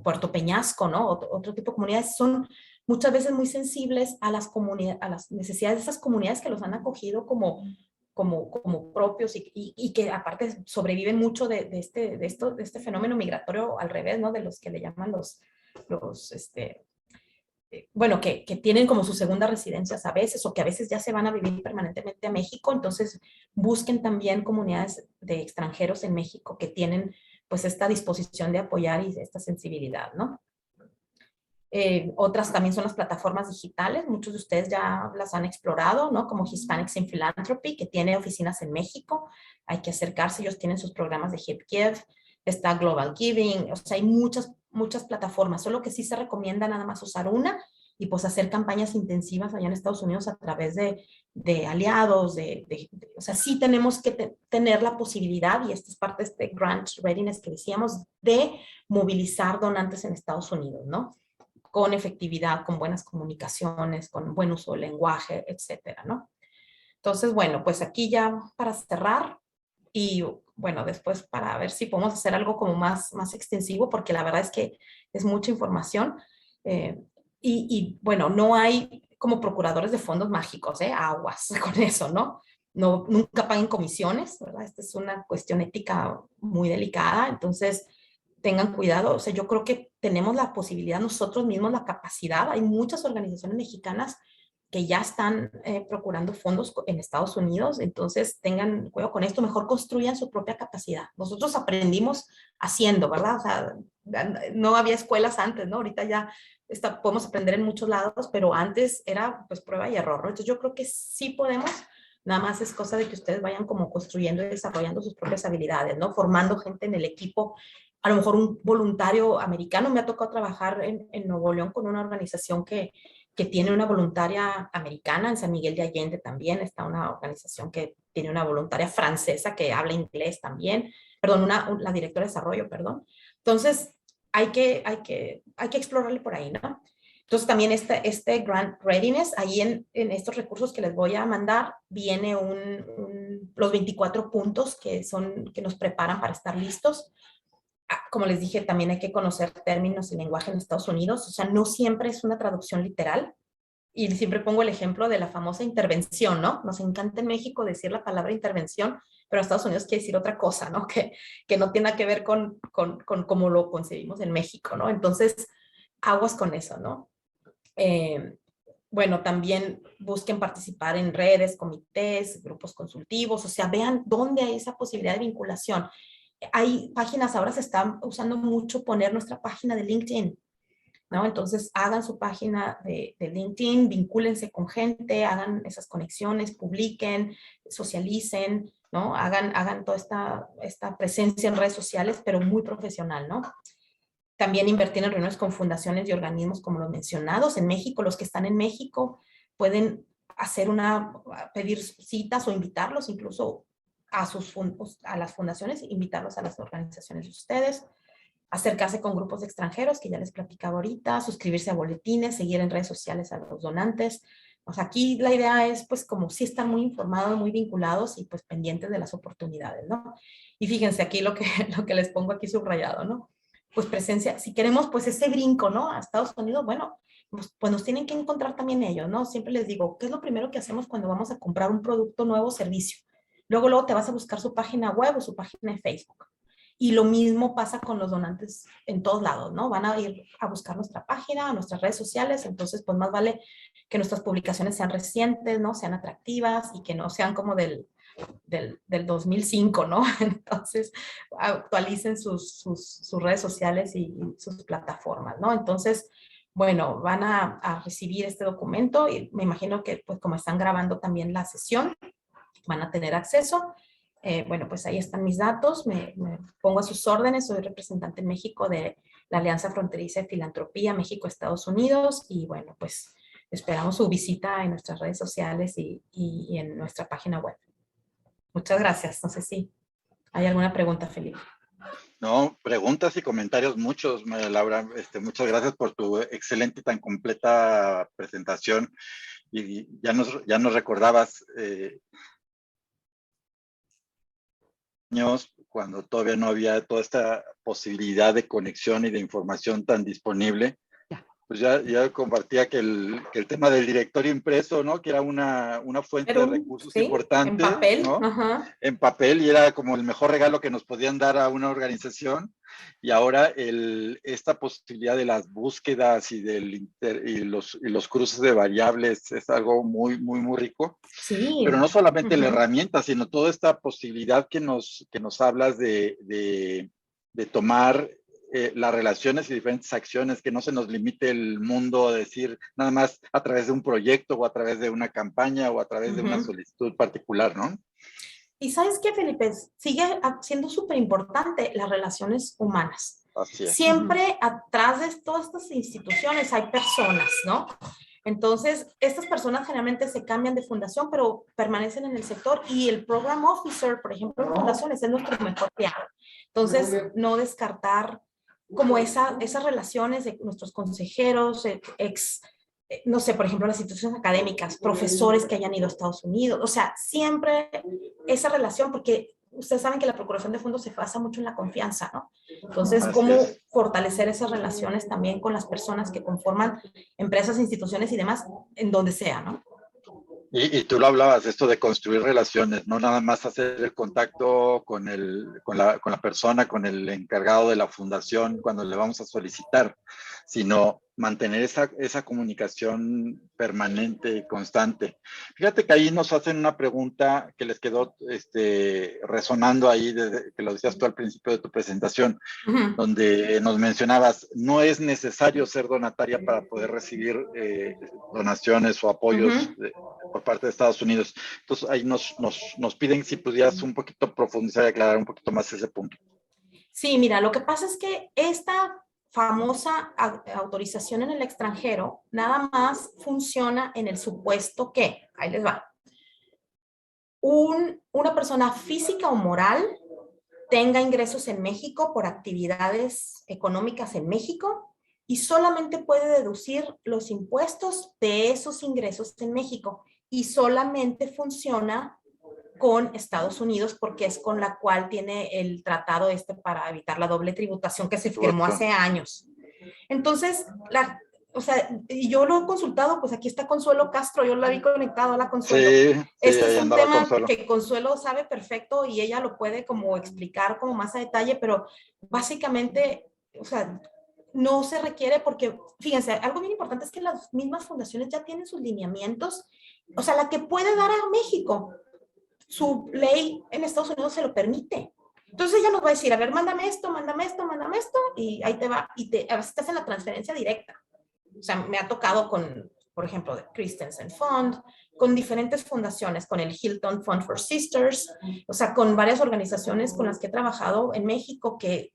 Puerto Peñasco, ¿no? Otro tipo de comunidades son muchas veces muy sensibles a las necesidades de esas comunidades que los han acogido como propios y que aparte sobreviven mucho de este fenómeno migratorio al revés, ¿no? De los que le llaman bueno, que tienen como sus segundas residencias a veces o que a veces ya se van a vivir permanentemente a México, entonces busquen también comunidades de extranjeros en México que tienen pues esta disposición de apoyar y esta sensibilidad, ¿no? Otras también son las plataformas digitales, muchos de ustedes ya las han explorado, ¿no? Como Hispanics in Philanthropy, que tiene oficinas en México, hay que acercarse, ellos tienen sus programas de HipGive, está Global Giving, o sea, hay muchas plataformas, solo que sí se recomienda nada más usar una y pues hacer campañas intensivas allá en Estados Unidos a través de aliados, o sea, sí tenemos que tener la posibilidad, y esta es parte de este grant readiness que decíamos, de movilizar donantes en Estados Unidos, ¿no? Con efectividad, con buenas comunicaciones, con buen uso del lenguaje, etcétera, ¿no? Entonces, bueno, pues aquí ya para cerrar y bueno, después para ver si podemos hacer algo como más extensivo, porque la verdad es que es mucha información. Y bueno, no hay como procuradores de fondos mágicos, aguas con eso, ¿no? Nunca paguen comisiones, ¿verdad? Esta es una cuestión ética muy delicada, entonces tengan cuidado. O sea, yo creo que tenemos la posibilidad nosotros mismos, la capacidad. Hay muchas organizaciones mexicanas que ya están procurando fondos en Estados Unidos, entonces tengan cuidado con esto, mejor construyan su propia capacidad. Nosotros aprendimos haciendo, ¿verdad? O sea, no había escuelas antes, ¿no? Ahorita ya podemos aprender en muchos lados, pero antes era pues prueba y error, ¿no? Entonces yo creo que sí podemos. Nada más es cosa de que ustedes vayan como construyendo y desarrollando sus propias habilidades, ¿no? Formando gente en el equipo a lo mejor un voluntario americano. Me ha tocado trabajar en Nuevo León con una organización que tiene una voluntaria americana. En San Miguel de Allende también está una organización que tiene una voluntaria francesa que habla inglés también, perdón, la directora de desarrollo, perdón. Entonces, hay que explorarle por ahí, ¿no? Entonces, también este Grant Readiness, ahí en estos recursos que les voy a mandar, viene los 24 puntos que nos preparan para estar listos. Como les dije, también hay que conocer términos y lenguaje en Estados Unidos. O sea, no siempre es una traducción literal. Y siempre pongo el ejemplo de la famosa intervención, ¿no? Nos encanta en México decir la palabra intervención, pero en Estados Unidos quiere decir otra cosa, ¿no? Que no tiene que ver con cómo lo concebimos en México, ¿no? Entonces, aguas con eso, ¿no? Bueno, también busquen participar en redes, comités, grupos consultivos, o sea, vean dónde hay esa posibilidad de vinculación. Hay páginas, ahora se están usando mucho poner nuestra página de LinkedIn, ¿no? Entonces, hagan su página de LinkedIn, vincúlense con gente, hagan esas conexiones, publiquen, socialicen, ¿no? Hagan toda esta presencia en redes sociales, pero muy profesional, ¿no? También invertir en reuniones con fundaciones y organismos como los mencionados. En México, los que están en México pueden pedir citas o invitarlos incluso a las fundaciones, invitarlos a las organizaciones de ustedes, acercarse con grupos de extranjeros, que ya les platicaba ahorita, suscribirse a boletines, seguir en redes sociales a los donantes. O sea, aquí la idea es, pues, como sí estar muy informados, muy vinculados y, pues, pendientes de las oportunidades, ¿no? Y fíjense aquí lo que les pongo aquí subrayado, ¿no? Pues presencia, si queremos, pues, ese brinco, ¿no? A Estados Unidos, bueno, pues nos tienen que encontrar también ellos, ¿no? Siempre les digo, ¿qué es lo primero que hacemos cuando vamos a comprar un producto nuevo o servicio? Luego te vas a buscar su página web o su página de Facebook. Y lo mismo pasa con los donantes en todos lados, ¿no? Van a ir a buscar nuestra página, nuestras redes sociales, entonces pues más vale que nuestras publicaciones sean recientes, ¿no? Sean atractivas y que no sean como del 2005, ¿no? Entonces actualicen sus redes sociales y sus plataformas, ¿no? Entonces, bueno, van a recibir este documento y me imagino que pues como están grabando también la sesión, van a tener acceso. Bueno, pues ahí están mis datos, me pongo a sus órdenes, soy representante en México de la Alianza Fronteriza de Filantropía México-Estados Unidos y bueno, pues esperamos su visita en nuestras redes sociales y en nuestra página web. Muchas gracias, no sé si hay alguna pregunta, Felipe. No, preguntas y comentarios muchos, María Laura. Muchas gracias por tu excelente y tan completa presentación. Y ya nos recordabas cuando todavía no había toda esta posibilidad de conexión y de información tan disponible. Pues ya compartía que el tema del directorio impreso, ¿no? Que era una fuente de recursos sí, importante, en papel, ¿no? ajá. En papel, y era como el mejor regalo que nos podían dar a una organización. Y ahora esta posibilidad de las búsquedas y los cruces de variables es algo muy, muy, muy rico. Sí. Pero no solamente la herramienta, sino toda esta posibilidad que nos hablas de tomar las relaciones y diferentes acciones, que no se nos limite el mundo a decir nada más a través de un proyecto o a través de una campaña o a través de una solicitud particular, ¿no? Y ¿sabes qué, Felipe? Sigue siendo súper importante las relaciones humanas. Así es. Siempre atrás de todas estas instituciones hay personas, ¿no? Entonces, estas personas generalmente se cambian de fundación, pero permanecen en el sector y el Program Officer, por ejemplo, en fundaciones es nuestro mejor aliado. Entonces, no descartar como esas relaciones de nuestros consejeros, no sé, por ejemplo, las instituciones académicas, profesores que hayan ido a Estados Unidos, o sea, siempre esa relación, porque ustedes saben que la procuración de fondos se basa mucho en la confianza, ¿no? Entonces, ¿cómo fortalecer esas relaciones también con las personas que conforman empresas, instituciones y demás, en donde sea, ¿no? Y tú lo hablabas, esto de construir relaciones, no nada más hacer el contacto con la persona, con el encargado de la fundación cuando le vamos a solicitar, sino mantener esa comunicación permanente y constante. Fíjate que ahí nos hacen una pregunta que les quedó resonando ahí, desde que lo decías tú al principio de tu presentación, donde nos mencionabas, no es necesario ser donataria para poder recibir donaciones o apoyos por parte de Estados Unidos. Entonces ahí nos piden si pudieras un poquito profundizar y aclarar un poquito más ese punto. Sí, mira, lo que pasa es que esta famosa autorización en el extranjero nada más funciona en el supuesto que, ahí les va, una persona física o moral tenga ingresos en México por actividades económicas en México y solamente puede deducir los impuestos de esos ingresos en México y solamente funciona con Estados Unidos porque es con la cual tiene el tratado para evitar la doble tributación que se firmó hace años. Entonces, o sea, y yo lo he consultado, pues aquí está Consuelo Castro, yo la vi conectado a la Consuelo. Sí, Este ahí es un andaba tema Consuelo. que Consuelo sabe perfecto y ella lo puede como explicar como más a detalle, pero básicamente, o sea, no se requiere porque, fíjense, algo bien importante es que las mismas fundaciones ya tienen sus lineamientos, o sea, la que puede dar a México, su ley en Estados Unidos se lo permite. Entonces ella nos va a decir, a ver, mándame esto, y ahí te va, a veces te hacen la transferencia directa. O sea, me ha tocado con, por ejemplo, de Christensen Fund, con diferentes fundaciones, con el Hilton Fund for Sisters, o sea, con varias organizaciones con las que he trabajado en México que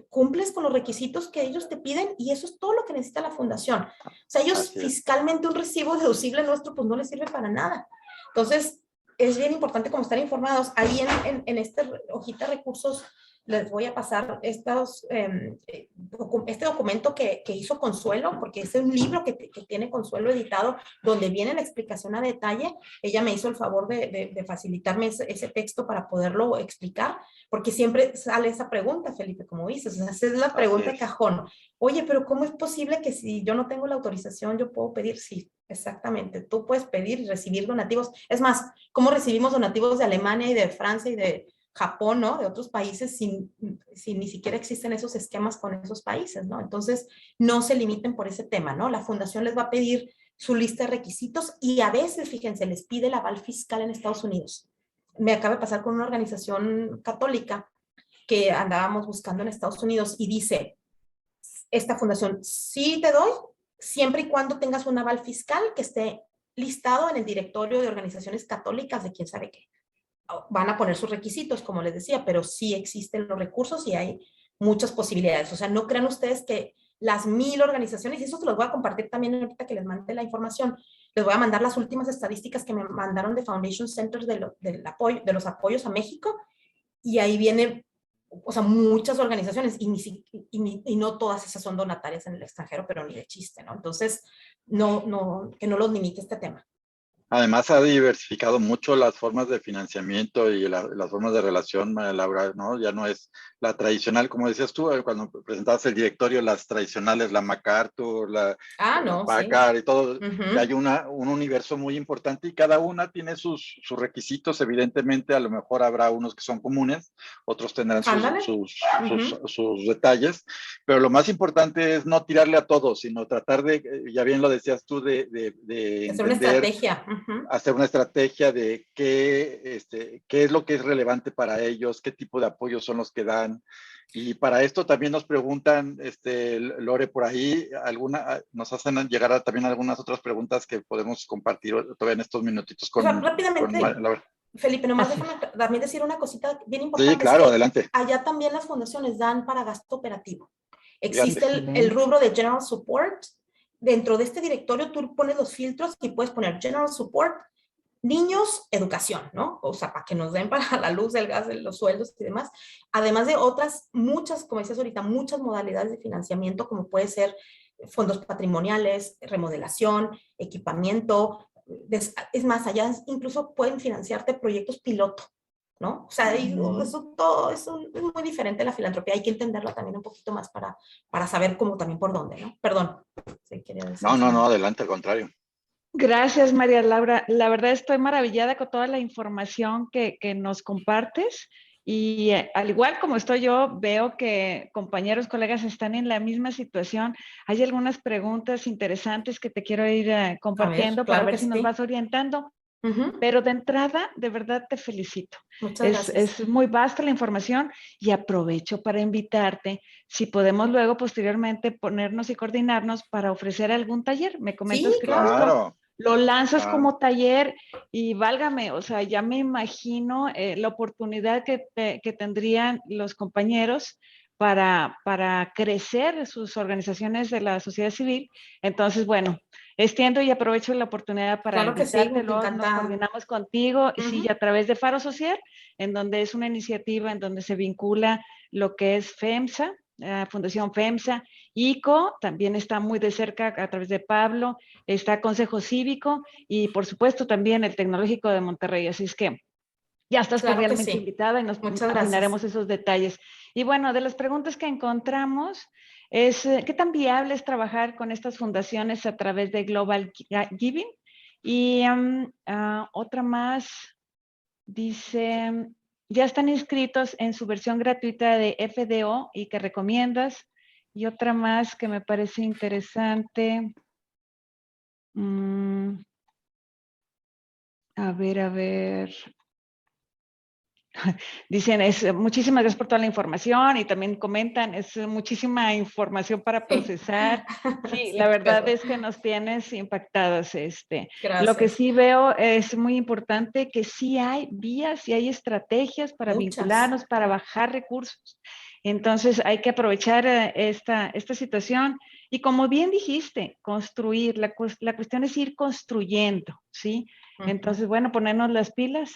cumples con los requisitos que ellos te piden y eso es todo lo que necesita la fundación. O sea, ellos fiscalmente un recibo deducible nuestro pues no les sirve para nada. Entonces, es bien importante como estar informados. Ahí en esta hojita de recursos les voy a pasar este documento que hizo Consuelo, porque es un libro que tiene Consuelo editado, donde viene la explicación a detalle. Ella me hizo el favor de facilitarme ese texto para poderlo explicar, porque siempre sale esa pregunta, Felipe, como dices, esa es la pregunta de cajón. Oye, pero ¿cómo es posible que si yo no tengo la autorización, yo puedo pedir? Sí, exactamente, tú puedes pedir y recibir donativos. Es más, ¿cómo recibimos donativos de Alemania y de Francia y de Japón, ¿no? De otros países sin ni siquiera existen esos esquemas con esos países, ¿no? Entonces, no se limiten por ese tema, ¿no? La fundación les va a pedir su lista de requisitos y a veces, fíjense, les pide el aval fiscal en Estados Unidos. Me acaba de pasar con una organización católica que andábamos buscando en Estados Unidos y dice, esta fundación, sí te doy, siempre y cuando tengas un aval fiscal que esté listado en el directorio de organizaciones católicas de quién sabe qué. Van a poner sus requisitos, como les decía, pero sí existen los recursos y hay muchas posibilidades. O sea, no crean ustedes que las 1000 organizaciones, y eso se los voy a compartir también ahorita que les mande la información, les voy a mandar las últimas estadísticas que me mandaron de Foundation Centers de los apoyos a México, y ahí viene, o sea, muchas organizaciones, y no todas esas son donatarias en el extranjero, pero ni de chiste, ¿no? Entonces, que no los limite este tema. Además, ha diversificado mucho las formas de financiamiento y las formas de relación, María Laura, ¿no? Ya no es la tradicional, como decías tú, cuando presentabas el directorio, las tradicionales, la MacArthur, la Packard y todo. Ya hay un universo muy importante y cada una tiene sus requisitos. Evidentemente, a lo mejor habrá unos que son comunes, otros tendrán sus detalles, pero lo más importante es no tirarle a todo, sino tratar de, ya bien lo decías tú, de hacer una estrategia. Hacer una estrategia de qué es lo que es relevante para ellos, qué tipo de apoyos son los que dan. Y para esto también nos preguntan, Lore, por ahí, nos hacen llegar también algunas otras preguntas que podemos compartir todavía en estos minutitos rápidamente, Felipe, nomás déjame también decir una cosita bien importante. Sí, claro, adelante. Allá también las fundaciones dan para gasto operativo. Existe el rubro de General Support. Dentro de este directorio tú pones los filtros y puedes poner General Support, niños, educación, ¿no? O sea, para que nos den para la luz, el gas, los sueldos y demás. Además de otras, muchas, como decías ahorita, muchas modalidades de financiamiento, como puede ser fondos patrimoniales, remodelación, equipamiento. Es más, allá incluso pueden financiarte proyectos piloto, ¿no? O sea, eso todo es muy diferente la filantropía. Hay que entenderlo también un poquito más para saber cómo también por dónde, ¿no? Perdón. Sí, no, adelante, al contrario. Gracias, María Laura. La verdad estoy maravillada con toda la información que nos compartes y al igual como estoy yo, veo que compañeros, colegas están en la misma situación. Hay algunas preguntas interesantes que te quiero ir compartiendo para ver si nos vas orientando. Pero de entrada, de verdad te felicito. Muchas gracias. Es muy vasta la información y aprovecho para invitarte, si podemos luego posteriormente ponernos y coordinarnos para ofrecer algún taller. Me comentas que claro. Lo lanzas como taller y válgame, o sea, ya me imagino la oportunidad que tendrían los compañeros para crecer sus organizaciones de la sociedad civil. Entonces, bueno, extiendo y aprovecho la oportunidad para Claro que sí, invitarte, luego nos encantada. coordinamos contigo, sí, a través de Faro Social, en donde es una iniciativa en donde se vincula lo que es FEMSA, Fundación FEMSA, ICO, también está muy de cerca a través de Pablo, está Consejo Cívico y por supuesto también el Tecnológico de Monterrey, así es que ya estás Claro que cordialmente sí. invitada y nos Muchas afinaremos gracias. esos detalles. Y bueno, de las preguntas que encontramos es, ¿qué tan viable es trabajar con estas fundaciones a través de Global Giving? Y otra más dice, ya están inscritos en su versión gratuita de FDO y que recomiendas. Y otra más que me parece interesante. A ver. Dicen, muchísimas gracias por toda la información y también comentan, es muchísima información para procesar. Sí, la Sí, verdad pero es que nos tienes impactadas. Lo que gracias. sí veo es muy importante que sí hay vías y hay estrategias para Muchas. vincularnos, para bajar recursos. Entonces hay que aprovechar esta situación y como bien dijiste, construir, la cuestión es ir construyendo, ¿sí? Entonces, bueno, ponernos las pilas.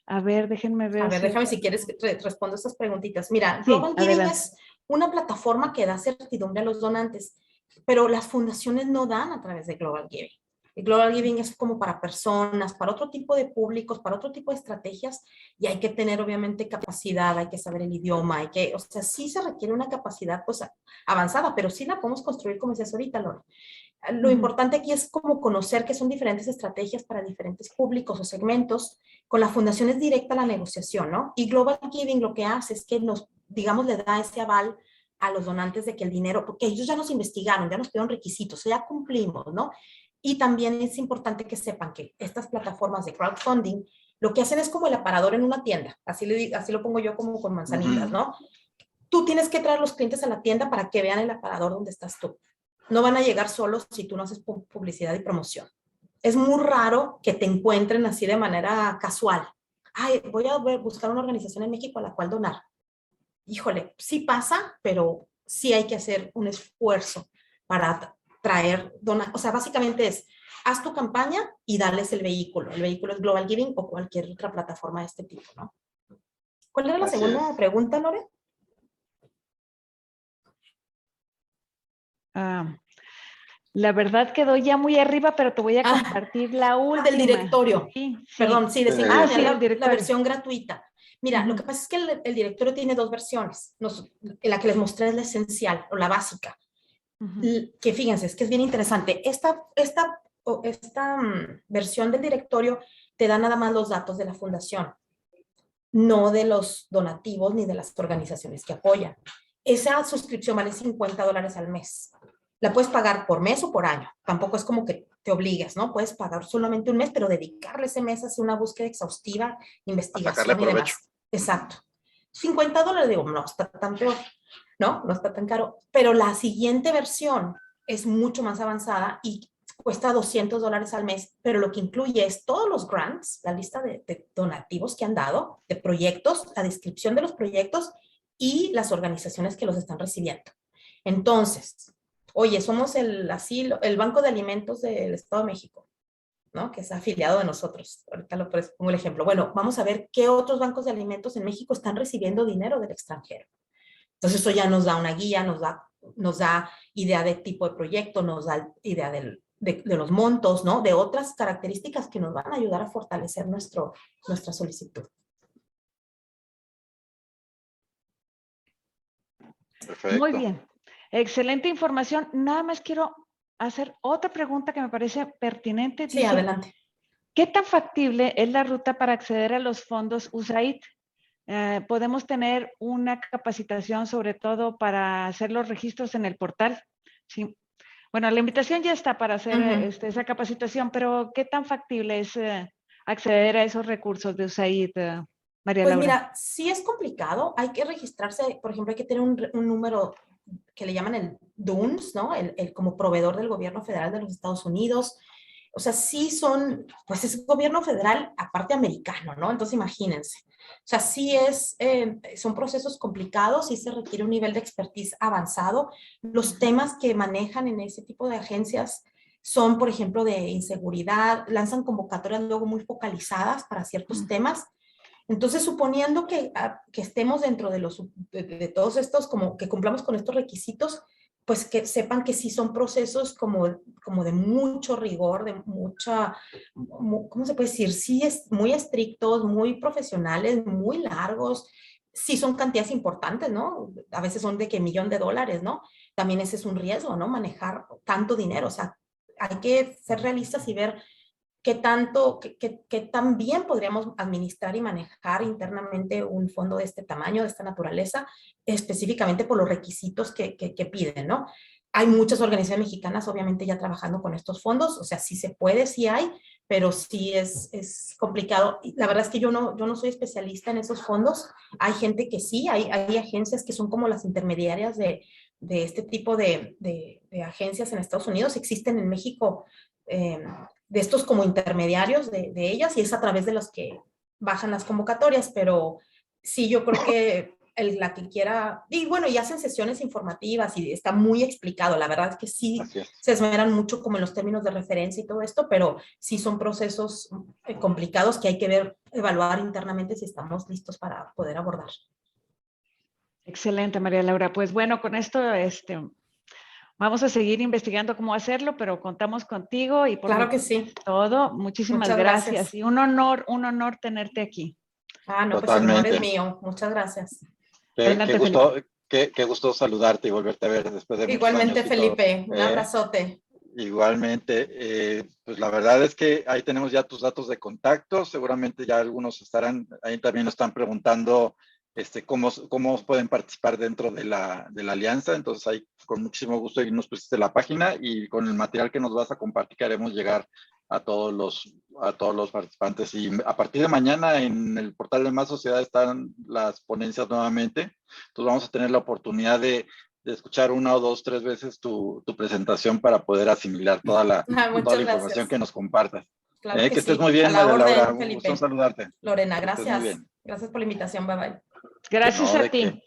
A ver, déjenme A ver ver, si déjame otra. si quieres respondo estas preguntitas. Mira, Sí, Global Giving adelante. es una plataforma que da certidumbre a los donantes, pero las fundaciones no dan a través de Global Giving. El Global Giving es como para personas, para otro tipo de públicos, para otro tipo de estrategias, y hay que tener obviamente capacidad, hay que saber el idioma, o sea, sí se requiere una capacidad pues avanzada, pero sí la podemos construir como decías ahorita, Lore. Lo importante aquí es como conocer que son diferentes estrategias para diferentes públicos o segmentos. Con la fundación es directa la negociación, ¿no? Y Global Giving lo que hace es que nos, digamos, le da ese aval a los donantes de que el dinero, porque ellos ya nos investigaron, ya nos pidieron requisitos, ya cumplimos, ¿no? Y también es importante que sepan que estas plataformas de crowdfunding lo que hacen es como el aparador en una tienda, así lo pongo yo como con manzanitas, ¿no? Tú tienes que traer los clientes a la tienda para que vean el aparador donde estás tú. No van a llegar solos si tú no haces publicidad y promoción. Es muy raro que te encuentren así de manera casual. Ay, voy a buscar una organización en México a la cual donar. Híjole, sí pasa, pero sí hay que hacer un esfuerzo para traer donar. O sea, básicamente es, haz tu campaña y darles el vehículo. El vehículo es Global Giving o cualquier otra plataforma de este tipo, ¿no? ¿Cuál era la Así segunda es. pregunta, Lore? La verdad quedó ya muy arriba, pero te voy a compartir la Del última. directorio. Sí, Perdón, sí. sí, decían que tenían Sí, el la directorio. versión gratuita. Mira, lo que pasa es que el directorio tiene dos versiones. La que les mostré es la esencial o la básica. Que fíjense, es que es bien interesante. Esta versión del directorio te da nada más los datos de la fundación, no de los donativos ni de las organizaciones que apoyan. Esa suscripción vale $50 al mes. La puedes pagar por mes o por año. Tampoco es como que te obligues, ¿no? Puedes pagar solamente un mes, pero dedicarle ese mes a hacer una búsqueda exhaustiva, A sacarle investigación y provecho. demás. Exacto. $50, digo, no está tan peor, ¿no? No está tan caro. Pero la siguiente versión es mucho más avanzada y cuesta $200 al mes, pero lo que incluye es todos los grants, la lista de donativos que han dado, de proyectos, la descripción de los proyectos y las organizaciones que los están recibiendo. Entonces, oye, somos el Banco de Alimentos del Estado de México, ¿no? Que es afiliado de nosotros. Ahorita lo pongo el ejemplo. Bueno, vamos a ver qué otros bancos de alimentos en México están recibiendo dinero del extranjero. Entonces, eso ya nos da una guía, nos da idea de tipo de proyecto, nos da idea de los montos, ¿no? De otras características que nos van a ayudar a fortalecer nuestra solicitud. Perfecto. Muy bien. Excelente información. Nada más quiero hacer otra pregunta que me parece pertinente. Sí, Dice, adelante. ¿qué tan factible es la ruta para acceder a los fondos USAID? ¿Podemos tener una capacitación sobre todo para hacer los registros en el portal? Sí. Bueno, la invitación ya está para hacer esa capacitación, pero ¿qué tan factible es acceder a esos recursos de USAID, María Pues Laura? mira, sí es complicado. Hay que registrarse, por ejemplo, hay que tener un número que le llaman el DUNS, ¿no? Como proveedor del gobierno federal de los Estados Unidos. O sea, sí son, pues es gobierno federal aparte americano, ¿no? Entonces imagínense. O sea, sí son procesos complicados, sí se requiere un nivel de expertise avanzado. Los temas que manejan en ese tipo de agencias son, por ejemplo, de inseguridad, lanzan convocatorias luego muy focalizadas para ciertos temas. Entonces, suponiendo que estemos dentro de todos estos, como que cumplamos con estos requisitos, pues que sepan que sí son procesos como de mucho rigor, de mucha, ¿cómo se puede decir? Sí, es muy estrictos, muy profesionales, muy largos. Sí son cantidades importantes, ¿no? A veces son de que $1,000,000, ¿no? También ese es un riesgo, ¿no? Manejar tanto dinero. O sea, hay que ser realistas y ver qué tan bien podríamos administrar y manejar internamente un fondo de este tamaño, de esta naturaleza, específicamente por los requisitos que piden, ¿no? Hay muchas organizaciones mexicanas, obviamente, ya trabajando con estos fondos, o sea, sí se puede, sí hay, pero sí es complicado. La verdad es que yo no soy especialista en esos fondos. Hay gente que sí, hay agencias que son como las intermediarias de este tipo de agencias en Estados Unidos. Existen en México de estos como intermediarios de ellas, y es a través de los que bajan las convocatorias, pero sí, yo creo que la que quiera, y bueno, y hacen sesiones informativas y está muy explicado. La verdad es que sí se esmeran mucho como en los términos de referencia y todo esto, pero sí son procesos complicados que hay que evaluar internamente si estamos listos para poder abordar. Excelente, María Laura. Pues bueno, con esto vamos a seguir investigando cómo hacerlo, pero contamos contigo y por claro que sí. todo. Muchísimas gracias. Y un honor tenerte aquí. No, pues el honor es mío. Muchas gracias. Qué gusto saludarte y volverte a ver después de muchos años. Igualmente, Felipe. Un abrazote. Igualmente, pues la verdad es que ahí tenemos ya tus datos de contacto. Seguramente ya algunos estarán, ahí también nos están preguntando cómo pueden participar dentro de la alianza. Entonces ahí con muchísimo gusto ahí nos pusiste la página, y con el material que nos vas a compartir haremos llegar a todos los participantes. Y a partir de mañana en el portal de Más Sociedad están las ponencias nuevamente. Entonces vamos a tener la oportunidad de escuchar 1 o 2, 3 veces tu presentación para poder asimilar toda la información que nos compartas. Claro que estés sí. muy bien, María Laura. Un Felipe. gusto saludarte. Lorena, gracias. Gracias por la invitación. Bye bye. Gracias a ti.